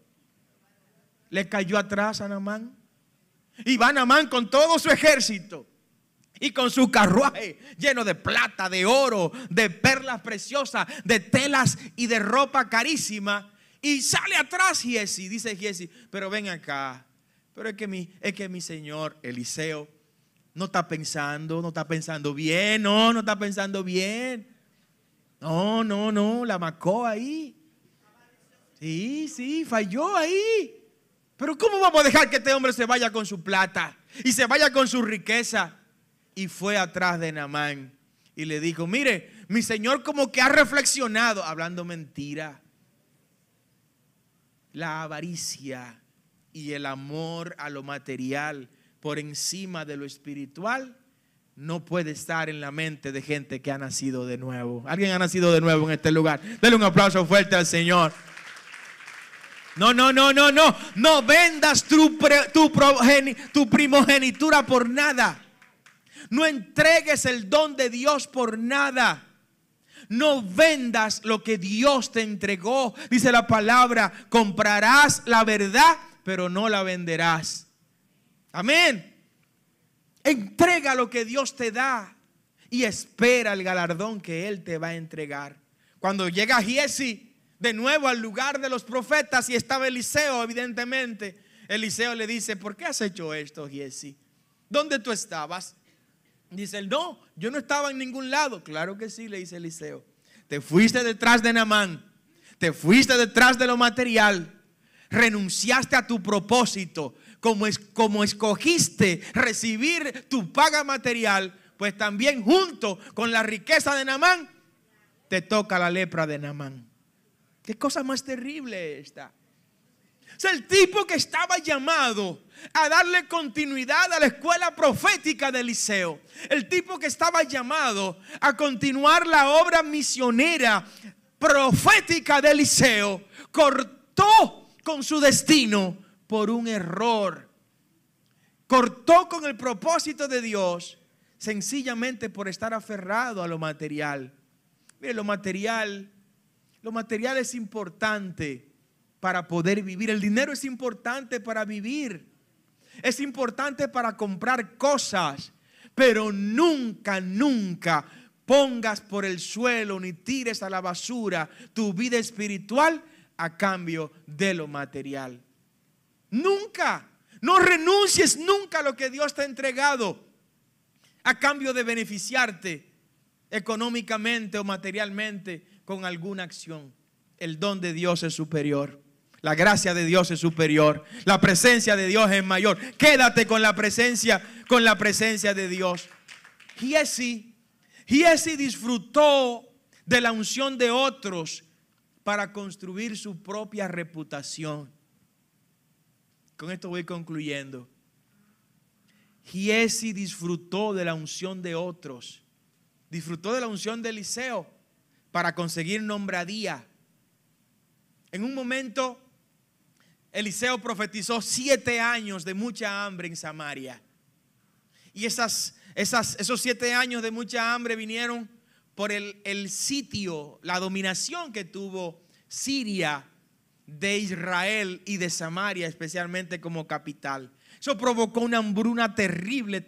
Le cayó atrás a Naamán. Y va Naamán con todo su ejército y con su carruaje lleno de plata, de oro, de perlas preciosas, de telas y de ropa carísima. Y sale atrás Giesi. Dice Giesi, pero ven acá. Pero es que mi señor Eliseo no está pensando bien. No está pensando bien. No, la macó ahí. Sí, falló ahí. Pero ¿cómo vamos a dejar que este hombre se vaya con su plata y se vaya con su riqueza? Y fue atrás de Naamán y le dijo, mire, mi señor como que ha reflexionado, hablando mentira. La avaricia y el amor a lo material por encima de lo espiritual no puede estar en la mente de gente que ha nacido de nuevo. ¿Alguien ha nacido de nuevo en este lugar? Denle un aplauso fuerte al Señor. No vendas tu primogenitura por nada. No entregues el don de Dios por nada. No vendas lo que Dios te entregó. Dice la palabra, comprarás la verdad, pero no la venderás. Amén. Entrega lo que Dios te da y espera el galardón que Él te va a entregar. Cuando llega Giesi de nuevo al lugar de los profetas y estaba Eliseo, evidentemente, Eliseo le dice: ¿por qué has hecho esto, Giesi? ¿Dónde tú estabas? Dice él: no, yo no estaba en ningún lado. Claro que sí, le dice Eliseo. Te fuiste detrás de Naamán, te fuiste detrás de lo material, renunciaste a tu propósito. Como escogiste recibir tu paga material, pues también junto con la riqueza de Naamán te toca la lepra de Naamán. Qué cosa más terrible esta. O sea, el tipo que estaba llamado a darle continuidad a la escuela profética de Eliseo, el tipo que estaba llamado a continuar la obra misionera profética de Eliseo, cortó con su destino por un error. Cortó con el propósito de Dios sencillamente por estar aferrado a lo material. Mire, lo material es importante para poder vivir. El dinero es importante para vivir. Es importante para comprar cosas. Pero nunca pongas por el suelo ni tires a la basura tu vida espiritual a cambio de lo material. Nunca. No renuncies nunca a lo que Dios te ha entregado a cambio de beneficiarte económicamente o materialmente con alguna acción. El don de Dios es superior. La gracia de Dios es superior. La presencia de Dios es mayor. Quédate con la presencia de Dios. Giesi disfrutó de la unción de otros para construir su propia reputación. Con esto voy concluyendo. Giesi disfrutó de la unción de otros. Disfrutó de la unción de Eliseo para conseguir nombradía. En un momento, Eliseo profetizó 7 años de mucha hambre en Samaria. Y esos 7 años de mucha hambre vinieron por el sitio, la dominación que tuvo Siria de Israel y de Samaria, especialmente como capital. Eso provocó una hambruna terrible,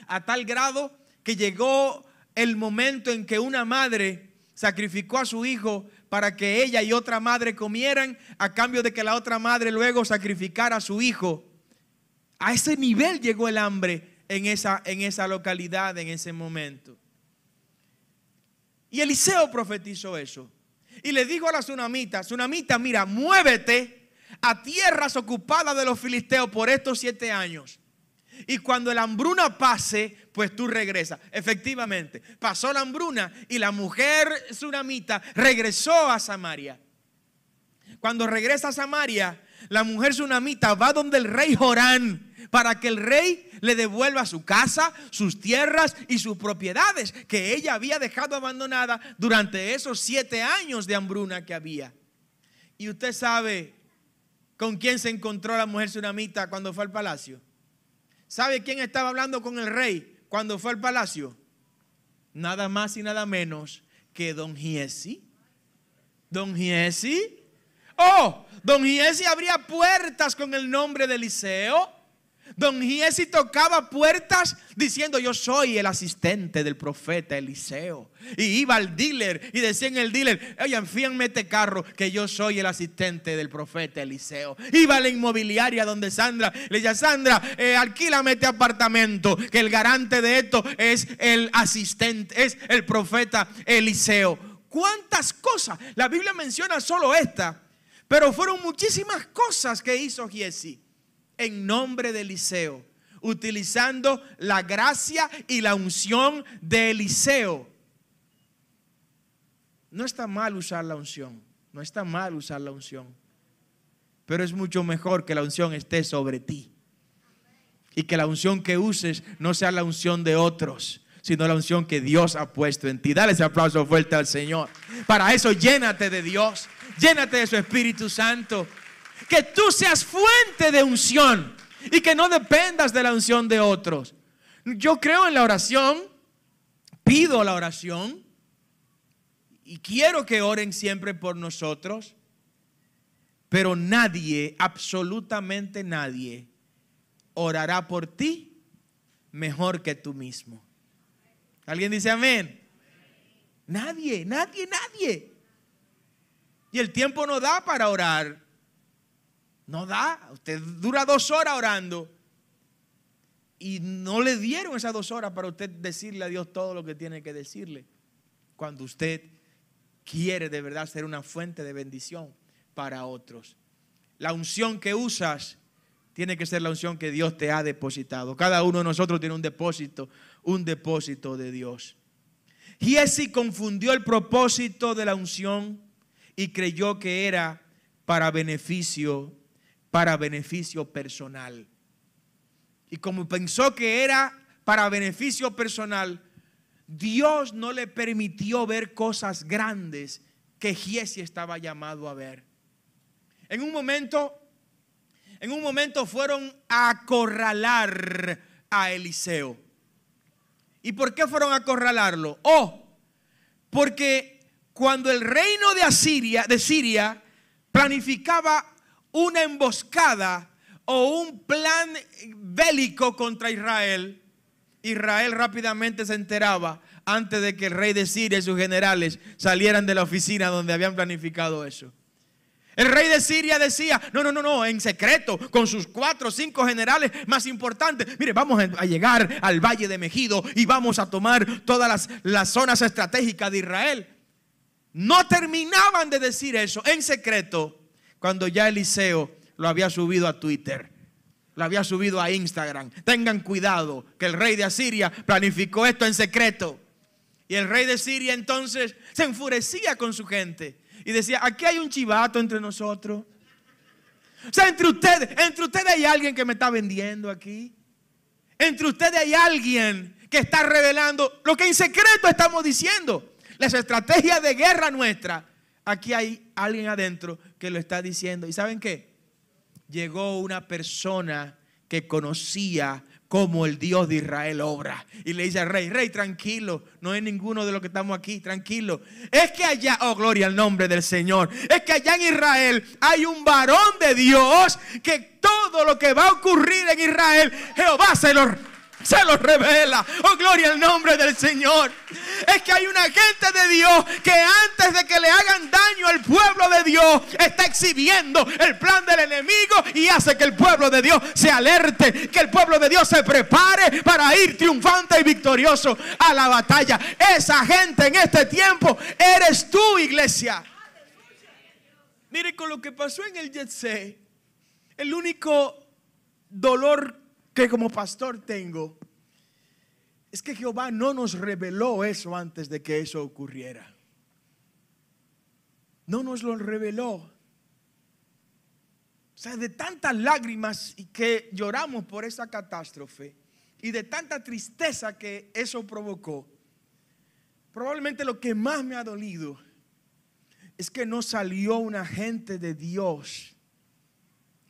a tal grado que llegó el momento en que una madre sacrificó a su hijo para que ella y otra madre comieran, a cambio de que la otra madre luego sacrificara a su hijo. A ese nivel llegó el hambre en esa localidad, en ese momento. Y Eliseo profetizó eso. Y le dijo a la tsunamita: mira, muévete a tierras ocupadas de los filisteos por estos 7 años. Y cuando la hambruna pase, pues tú regresas. Efectivamente, pasó la hambruna y la mujer tsunamita regresó a Samaria. Cuando regresa a Samaria, la mujer tsunamita va donde el rey Jorán para que el rey le devuelva su casa, sus tierras y sus propiedades que ella había dejado abandonada durante esos 7 años de hambruna que había. Y usted sabe con quién se encontró la mujer tsunamita cuando fue al palacio. ¿Sabe quién estaba hablando con el rey cuando fue al palacio? Nada más y nada menos que don Giesi. Don Giesi. Oh, don Giesi abría puertas con el nombre de Eliseo. Don Giesi tocaba puertas diciendo: yo soy el asistente del profeta Eliseo. Y iba al dealer y decía en el dealer: oigan, fíjenme este carro que yo soy el asistente del profeta Eliseo. Iba a la inmobiliaria donde Sandra le decía: Sandra, alquílame este apartamento, que el garante de esto es el asistente, es el profeta Eliseo. ¿Cuántas cosas? La Biblia menciona solo esta, pero fueron muchísimas cosas que hizo Giesi en nombre de Eliseo, utilizando la gracia y la unción de Eliseo. No está mal usar la unción, no está mal usar la unción, pero es mucho mejor que la unción esté sobre ti Y que la unción que uses no sea la unción de otros, sino la unción que Dios ha puesto en ti. Dale ese aplauso fuerte al Señor. Para eso llénate de Dios, llénate de su Espíritu Santo. Que tú seas fuente de unción y que no dependas de la unción de otros. Yo creo en la oración, pido la oración y quiero que oren siempre por nosotros, pero nadie, absolutamente nadie, orará por ti mejor que tú mismo. ¿Alguien dice amén? Nadie. Y el tiempo no da para orar. No da. Usted dura 2 horas orando y no le dieron esas 2 horas para usted decirle a Dios todo lo que tiene que decirle. Cuando usted quiere de verdad ser una fuente de bendición para otros. La unción que usas tiene que ser la unción que Dios te ha depositado. Cada uno de nosotros tiene un depósito de Dios. Giezi confundió el propósito de la unción y creyó que era para beneficio personal. Y como pensó que era para beneficio personal, Dios no le permitió ver cosas grandes que Giezi estaba llamado a ver. En un momento fueron a acorralar a Eliseo. ¿Y por qué fueron a acorralarlo? Porque cuando el reino de Siria planificaba una emboscada o un plan bélico contra Israel, Israel rápidamente se enteraba antes de que el rey de Siria y sus generales salieran de la oficina donde habían planificado eso. El rey de Siria decía, no, en secreto, con sus 4 o 5 generales más importantes. Mire, vamos a llegar al valle de Megido y vamos a tomar todas las zonas estratégicas de Israel. No terminaban de decir eso en secreto cuando ya Eliseo lo había subido a Twitter, lo había subido a Instagram. Tengan cuidado que el rey de Asiria planificó esto en secreto. Y el rey de Siria entonces se enfurecía con su gente y decía, aquí hay un chivato entre nosotros. O sea, entre ustedes hay alguien que me está vendiendo aquí. Entre ustedes hay alguien que está revelando lo que en secreto estamos diciendo. Las estrategias de guerra nuestra. Aquí hay alguien adentro que lo está diciendo. ¿Y saben qué? Llegó una persona que conocía cómo el Dios de Israel obra. Y le dice al rey, tranquilo, no es ninguno de los que estamos aquí, tranquilo. Es que allá, oh gloria al nombre del Señor, es que allá en Israel hay un varón de Dios que todo lo que va a ocurrir en Israel, Jehová se lo revela. Oh gloria al nombre del Señor. Es que hay una gente de Dios que antes de que le hagan daño al pueblo de Dios está exhibiendo el plan del enemigo y hace que el pueblo de Dios se alerte, que el pueblo de Dios se prepare para ir triunfante y victorioso a la batalla. Esa gente en este tiempo eres tú, iglesia. Mire, con lo que pasó en el Yetsé, el único dolor que como pastor tengo es que Jehová no nos reveló eso antes de que eso ocurriera. No nos lo reveló. O sea, de tantas lágrimas y que lloramos por esa catástrofe y de tanta tristeza que eso provocó, probablemente lo que más me ha dolido es que no salió una gente de Dios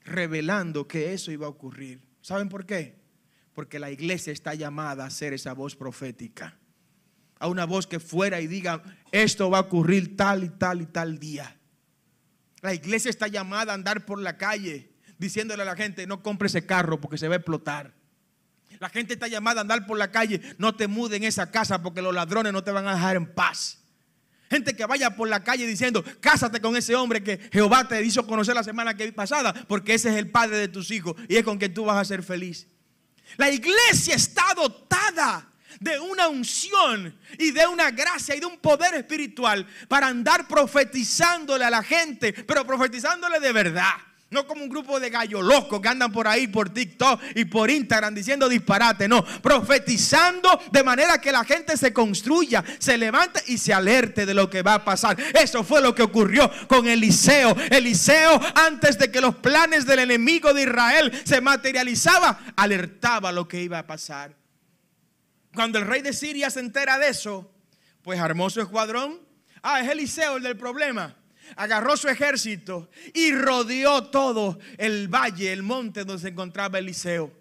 revelando que eso iba a ocurrir. ¿Saben por qué? Porque la iglesia está llamada a ser esa voz profética. A una voz que fuera y diga, esto va a ocurrir tal y tal y tal día. La iglesia está llamada a andar por la calle diciéndole a la gente, no compre ese carro porque se va a explotar. La gente está llamada a andar por la calle, no te mudes en esa casa porque los ladrones no te van a dejar en paz. Gente que vaya por la calle diciendo, cásate con ese hombre que Jehová te hizo conocer la semana pasada, porque ese es el padre de tus hijos y es con quien tú vas a ser feliz. La iglesia está dotada de una unción y de una gracia y de un poder espiritual para andar profetizándole a la gente, pero profetizándole de verdad. No como un grupo de gallos locos que andan por ahí, por TikTok y por Instagram diciendo disparate. No, profetizando de manera que la gente se construya, se levante y se alerte de lo que va a pasar. Eso fue lo que ocurrió con Eliseo. Eliseo, antes de que los planes del enemigo de Israel se materializaban, alertaba lo que iba a pasar. Cuando el rey de Siria se entera de eso, pues armó su escuadrón. Es Eliseo el del problema. Agarró su ejército y rodeó todo el valle, el monte donde se encontraba Eliseo.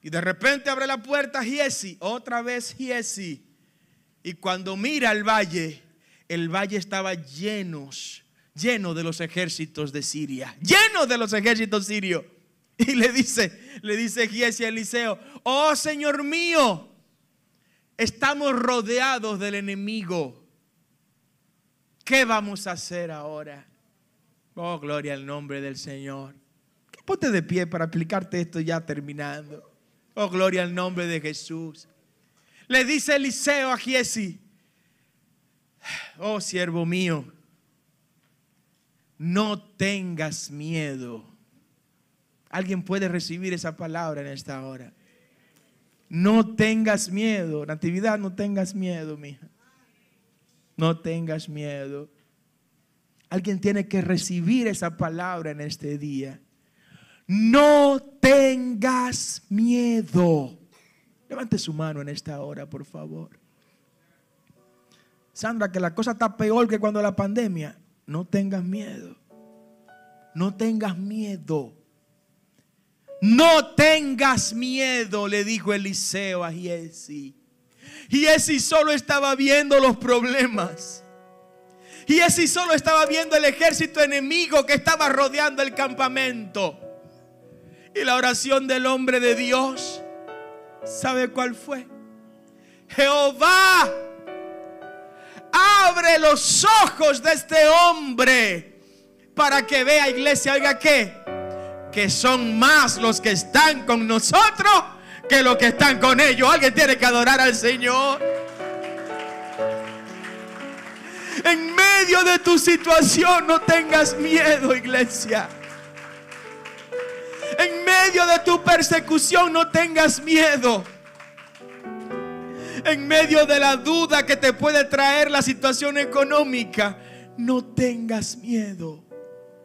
Y de repente abre la puerta Giesi, otra vez Giesi. Y cuando mira el valle estaba lleno de los ejércitos de Siria, lleno de los ejércitos sirios. Y le dice Giesi a Eliseo: oh Señor mío, estamos rodeados del enemigo. ¿Qué vamos a hacer ahora? Oh, gloria al nombre del Señor. Ponte de pie para explicarte esto ya terminando. Oh, gloria al nombre de Jesús. Le dice Eliseo a Giesi: oh, siervo mío, no tengas miedo. ¿Alguien puede recibir esa palabra en esta hora? No tengas miedo. Natividad, no tengas miedo, mija. No tengas miedo. Alguien tiene que recibir esa palabra en este día. No tengas miedo. Levante su mano en esta hora, por favor. Sandra, que la cosa está peor que cuando la pandemia. No tengas miedo. No tengas miedo. No tengas miedo, le dijo Eliseo a Giesi. Giesi solo estaba viendo los problemas. Giesi solo estaba viendo el ejército enemigo que estaba rodeando el campamento. Y la oración del hombre de Dios, ¿sabe cuál fue? Jehová, abre los ojos de este hombre para que vea, iglesia, oiga que son más los que están con nosotros que los que están con ellos. Alguien tiene que adorar al Señor. En medio de tu situación no tengas miedo, iglesia. En medio de tu persecución no tengas miedo. En medio de la duda que te puede traer la situación económica, no tengas miedo.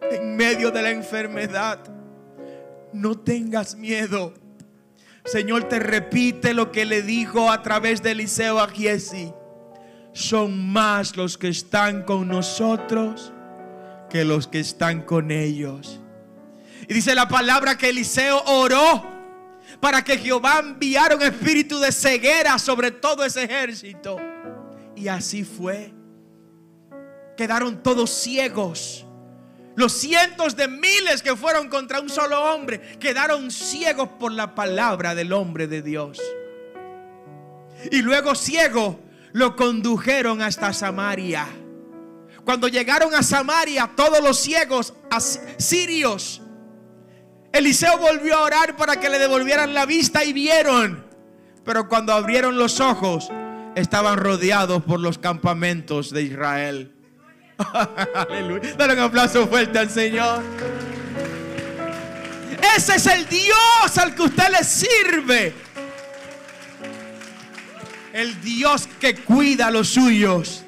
En medio de la enfermedad, no tengas miedo. Señor te repite lo que le dijo a través de Eliseo a Giesi: son más los que están con nosotros que los que están con ellos. Y dice la palabra que Eliseo oró para que Jehová enviara un espíritu de ceguera sobre todo ese ejército. Y así fue. Quedaron todos ciegos. Los cientos de miles que fueron contra un solo hombre quedaron ciegos por la palabra del hombre de Dios. Y luego ciego lo condujeron hasta Samaria. Cuando llegaron a Samaria, todos los ciegos sirios, Eliseo volvió a orar para que le devolvieran la vista y vieron. Pero cuando abrieron los ojos, estaban rodeados por los campamentos de Israel. Aleluya. Dale un aplauso fuerte al Señor. Ese es el Dios al que usted le sirve. El Dios que cuida a los suyos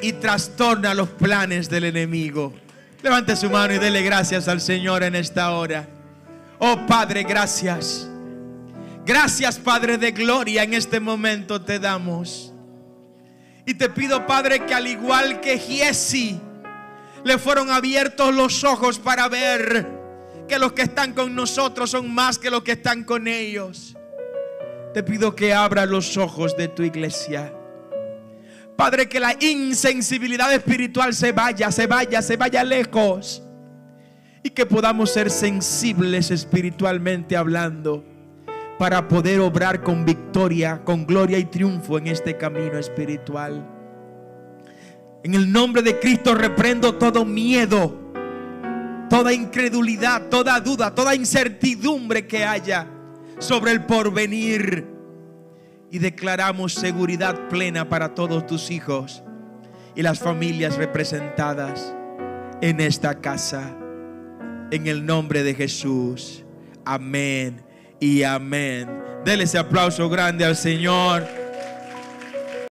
y trastorna los planes del enemigo. Levante su mano y dele gracias al Señor en esta hora. Oh Padre, gracias. Gracias, Padre de gloria, en este momento te damos. Y te pido, Padre, que al igual que Giesi, le fueron abiertos los ojos para ver que los que están con nosotros son más que los que están con ellos. Te pido que abra los ojos de tu iglesia. Padre, que la insensibilidad espiritual se vaya lejos. Y que podamos ser sensibles espiritualmente hablando, para poder obrar con victoria, con gloria y triunfo en este camino espiritual. En el nombre de Cristo reprendo todo miedo, toda incredulidad, toda duda, toda incertidumbre que haya sobre el porvenir. Y declaramos seguridad plena para todos tus hijos y las familias representadas en esta casa. en el nombre de Jesús. Amén y amén. Dele ese aplauso grande al Señor.